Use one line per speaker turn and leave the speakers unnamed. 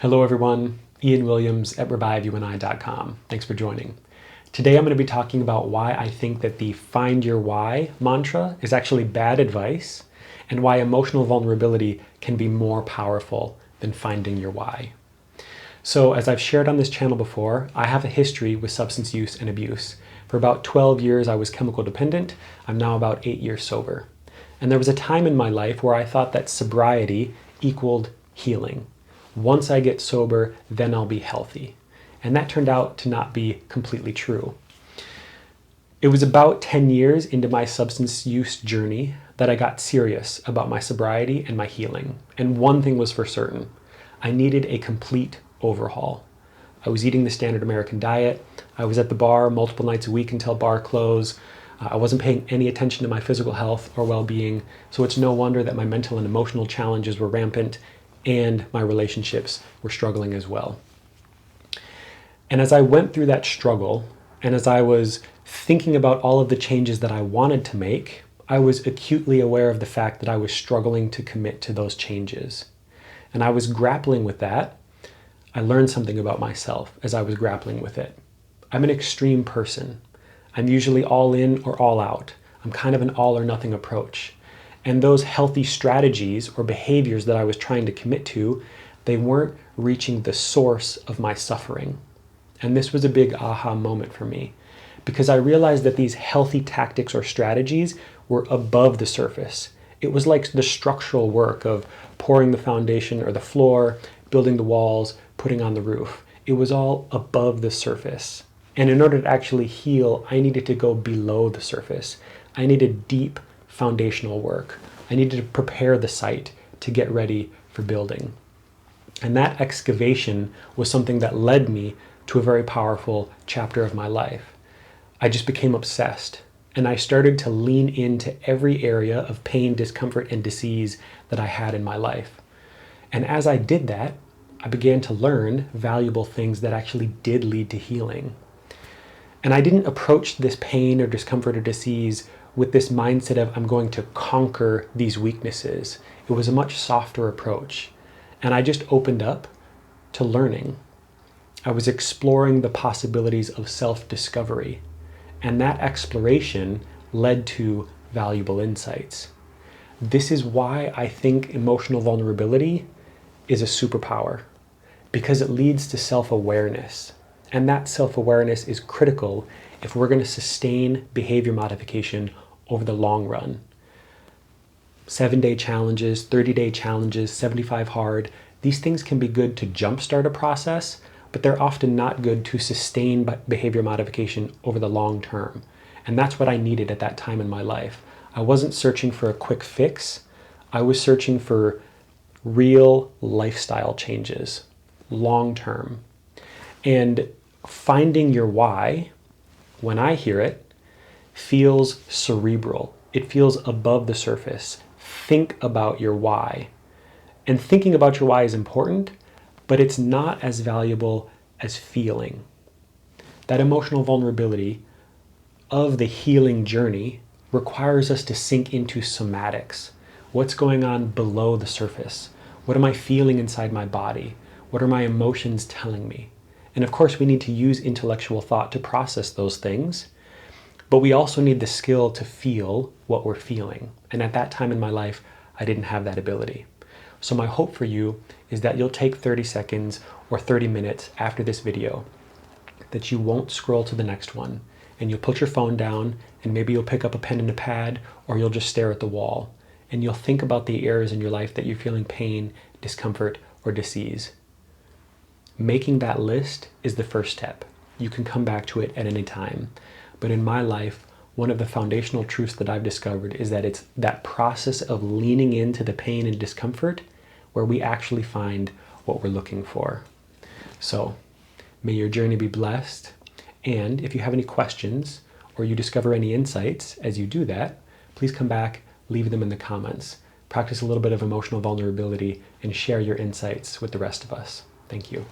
Hello everyone, Ian Williams at reviveyouandI.com. Thanks for joining. Today I'm going to be talking about why I think that the find your why mantra is actually bad advice and why emotional vulnerability can be more powerful than finding your why. So as I've shared on this channel before, I have a history with substance use and abuse. For about 12 years I was chemical dependent. I'm now about 8 years sober. And there was a time in my life where I thought that sobriety equaled healing. Once I get sober, then I'll be healthy. And that turned out to not be completely true. It was about 10 years into my substance use journey that I got serious about my sobriety and my healing. And one thing was for certain, I needed a complete overhaul. I was eating the standard American diet. I was at the bar multiple nights a week until bar close. I wasn't paying any attention to my physical health or well-being, so it's no wonder that my mental and emotional challenges were rampant and my relationships were struggling as well. And as I went through that struggle, and as I was thinking about all of the changes that I wanted to make, I was acutely aware of the fact that I was struggling to commit to those changes. And I was grappling with that. I learned something about myself as I was grappling with it. I'm an extreme person. I'm usually all in or all out. I'm kind of an all or nothing approach. And those healthy strategies or behaviors that I was trying to commit to, they weren't reaching the source of my suffering. And this was a big aha moment for me, because I realized that these healthy tactics or strategies were above the surface. It was like the structural work of pouring the foundation or the floor, building the walls, putting on the roof. It was all above the surface. And in order to actually heal, I needed to go below the surface. I needed deep foundational work. I needed to prepare the site to get ready for building. And that excavation was something that led me to a very powerful chapter of my life. I just became obsessed, and I started to lean into every area of pain, discomfort, and disease that I had in my life. And as I did that, I began to learn valuable things that actually did lead to healing. And I didn't approach this pain or discomfort or disease with this mindset of I'm going to conquer these weaknesses. It was a much softer approach. And I just opened up to learning. I was exploring the possibilities of self-discovery. And that exploration led to valuable insights. This is why I think emotional vulnerability is a superpower, because it leads to self-awareness. And that self-awareness is critical if we're going to sustain behavior modification over the long run. 7-day challenges, 30-day challenges, 75 hard, these things can be good to jumpstart a process, but they're often not good to sustain behavior modification over the long term. And that's what I needed at that time in my life. I wasn't searching for a quick fix. I was searching for real lifestyle changes, long term. And finding your why, when I hear it, feels cerebral. It feels above the surface. Think about your why. And thinking about your why is important, but it's not as valuable as feeling. That emotional vulnerability of the healing journey requires us to sink into somatics. What's going on below the surface? What am I feeling inside my body? What are my emotions telling me? And of course, we need to use intellectual thought to process those things, but we also need the skill to feel what we're feeling. And at that time in my life, I didn't have that ability. So my hope for you is that you'll take 30 seconds or 30 minutes after this video, that you won't scroll to the next one, and you'll put your phone down, and maybe you'll pick up a pen and a pad, or you'll just stare at the wall, and you'll think about the areas in your life that you're feeling pain, discomfort, or disease. Making that list is the first step. You can come back to it at any time. But in my life, one of the foundational truths that I've discovered is that it's that process of leaning into the pain and discomfort where we actually find what we're looking for. So may your journey be blessed. And if you have any questions or you discover any insights as you do that, please come back, leave them in the comments. Practice a little bit of emotional vulnerability and share your insights with the rest of us. Thank you.